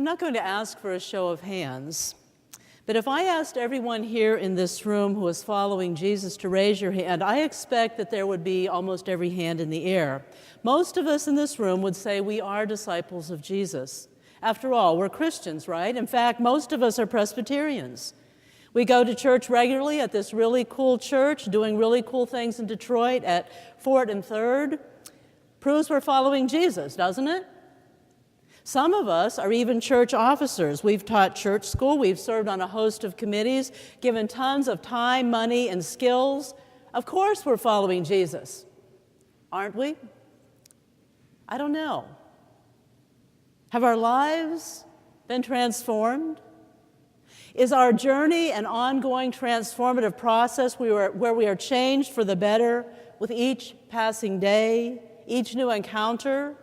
I'm not going to ask for a show of hands, but if I asked everyone here in this room who is following Jesus to raise your hand, I expect that there would be almost every hand in the air. Most of us in this room would say we are disciples of Jesus. After all, we're Christians, right? In fact, most of us are Presbyterians. We go to church regularly at this really cool church, doing really cool things in Detroit at 4th and 3rd. Proves we're following Jesus, doesn't it? Some of us are even church officers. We've taught church school, we've served on a host of committees, given tons of time, money, and skills. Of course we're following Jesus, aren't we? I don't know. Have our lives been transformed? Is our journey an ongoing transformative process where we are changed for the better with each passing day, each new encounter?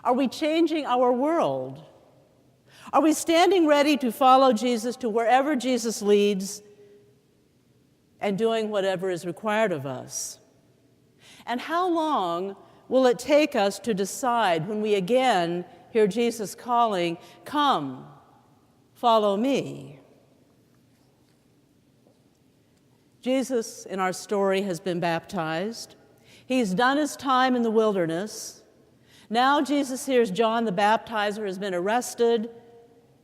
Are we changing our world? Are we standing ready to follow Jesus to wherever Jesus leads and doing whatever is required of us? And how long will it take us to decide when we again hear Jesus calling, "Come, follow me"? Jesus, in our story, has been baptized. He's done his time in the wilderness. Now Jesus hears John the Baptizer has been arrested.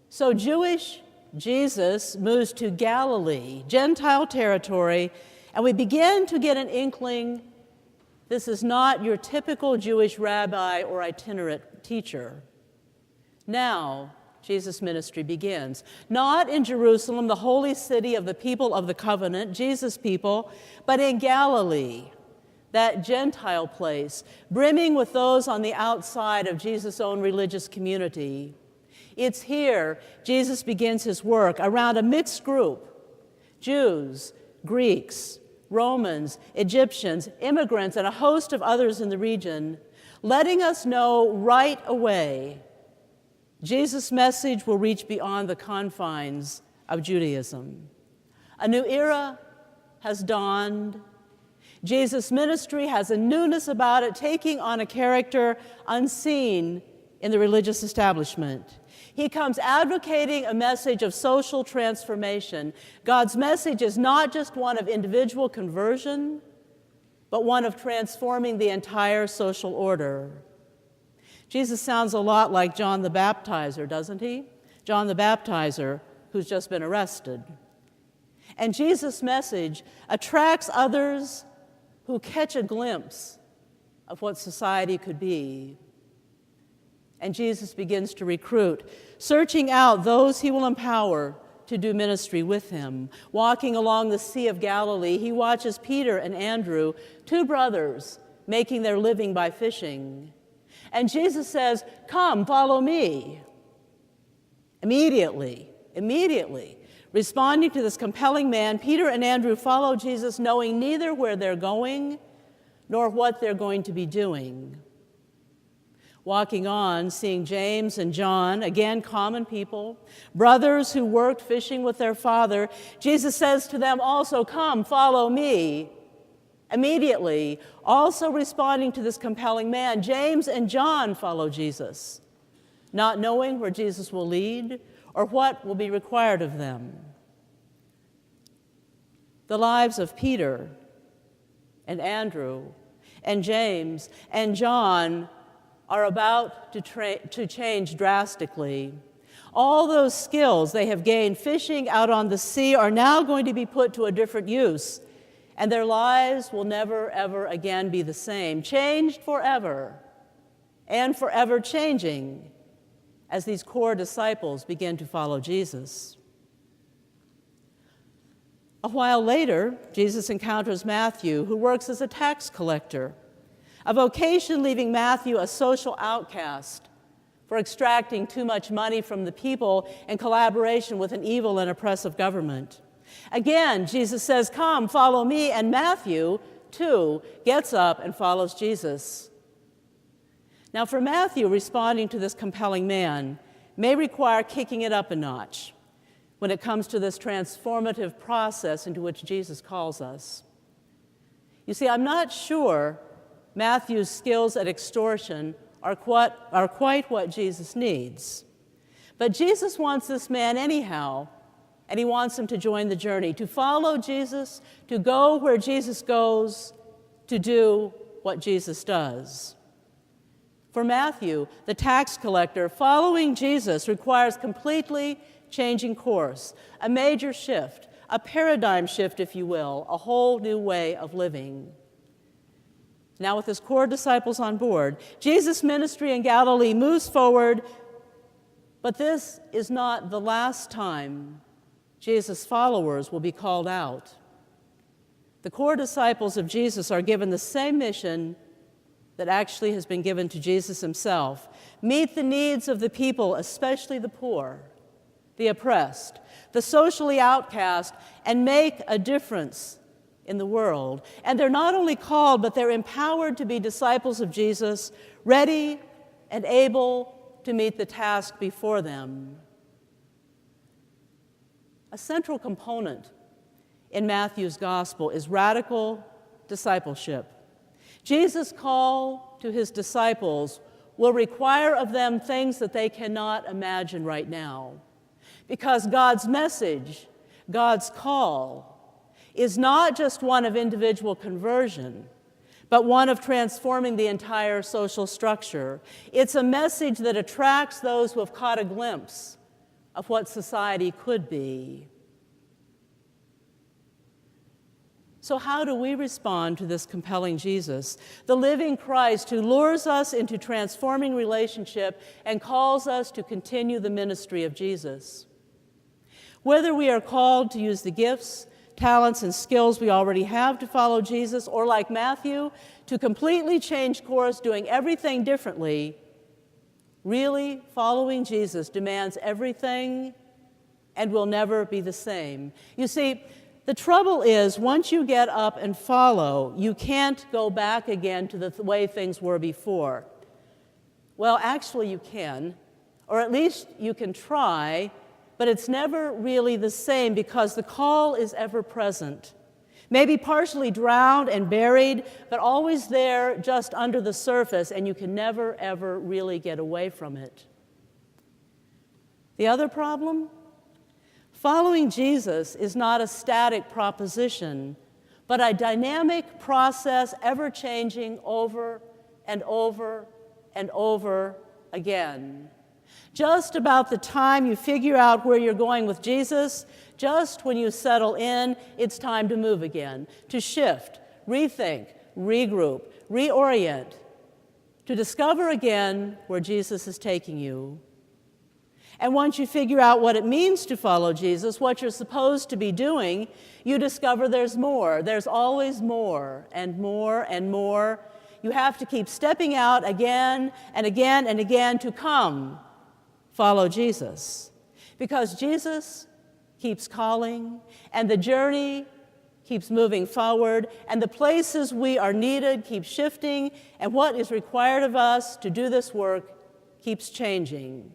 So Jewish Jesus moves to Galilee, Gentile territory, and we begin to get an inkling this is not your typical Jewish rabbi or itinerant teacher. Now, Jesus' ministry begins. Not in Jerusalem, the holy city of the people of the covenant, Jesus' people, but in Galilee, that Gentile place, brimming with those on the outside of Jesus' own religious community. It's here Jesus begins his work around a mixed group, Jews, Greeks, Romans, Egyptians, immigrants, and a host of others in the region, letting us know right away Jesus' message will reach beyond the confines of Judaism. A new era has dawned. Jesus' ministry has a newness about it, taking on a character unseen in the religious establishment. He comes advocating a message of social transformation. God's message is not just one of individual conversion, but one of transforming the entire social order. Jesus sounds a lot like John the Baptizer, doesn't he? John the Baptizer, who's just been arrested. And Jesus' message attracts others who catch a glimpse of what society could be. And Jesus begins to recruit, searching out those he will empower to do ministry with him. Walking along the Sea of Galilee, he watches Peter and Andrew, two brothers, making their living by fishing. And Jesus says, "Come, follow me." Immediately, responding to this compelling man, Peter and Andrew follow Jesus, knowing neither where they're going nor what they're going to be doing. Walking on, seeing James and John, again common people, brothers who worked fishing with their father, Jesus says to them also, "Come, follow me." Immediately, also responding to this compelling man, James and John follow Jesus, not knowing where Jesus will lead or what will be required of them. The lives of Peter and Andrew and James and John are about to change drastically. All those skills they have gained fishing out on the sea are now going to be put to a different use, and their lives will never, ever again be the same, changed forever and forever changing as these core disciples begin to follow Jesus. A while later, Jesus encounters Matthew, who works as a tax collector, a vocation leaving Matthew a social outcast for extracting too much money from the people in collaboration with an evil and oppressive government. Again, Jesus says, "Come, follow me," and Matthew, too, gets up and follows Jesus. Now, for Matthew, responding to this compelling man may require kicking it up a notch when it comes to this transformative process into which Jesus calls us. You see, I'm not sure Matthew's skills at extortion are quite what Jesus needs. But Jesus wants this man anyhow, and he wants him to join the journey, to follow Jesus, to go where Jesus goes, to do what Jesus does. For Matthew, the tax collector, following Jesus requires completely changing course, a major shift, a paradigm shift, if you will, a whole new way of living. Now, with his core disciples on board, Jesus' ministry in Galilee moves forward, but this is not the last time Jesus' followers will be called out. The core disciples of Jesus are given the same mission that actually has been given to Jesus himself. Meet the needs of the people, especially the poor, the oppressed, the socially outcast, and make a difference in the world. And they're not only called, but they're empowered to be disciples of Jesus, ready and able to meet the task before them. A central component in Matthew's gospel is radical discipleship. Jesus' call to his disciples will require of them things that they cannot imagine right now. Because God's message, God's call, is not just one of individual conversion, but one of transforming the entire social structure. It's a message that attracts those who have caught a glimpse of what society could be. So how do we respond to this compelling Jesus, the living Christ who lures us into transforming relationship and calls us to continue the ministry of Jesus? Whether we are called to use the gifts, talents, and skills we already have to follow Jesus, or like Matthew, to completely change course, doing everything differently, really following Jesus demands everything and will never be the same. You see, the trouble is, once you get up and follow, you can't go back again to the way things were before. Well, actually you can, or at least you can try, but it's never really the same because the call is ever present. Maybe partially drowned and buried, but always there just under the surface, and you can never, ever really get away from it. The other problem? Following Jesus is not a static proposition, but a dynamic process, ever-changing over and over and over again. Just about the time you figure out where you're going with Jesus, just when you settle in, it's time to move again, to shift, rethink, regroup, reorient, to discover again where Jesus is taking you. And once you figure out what it means to follow Jesus, what you're supposed to be doing, you discover there's more. There's always more and more and more. You have to keep stepping out again and again and again to come follow Jesus. Because Jesus keeps calling, and the journey keeps moving forward, and the places we are needed keep shifting, and what is required of us to do this work keeps changing.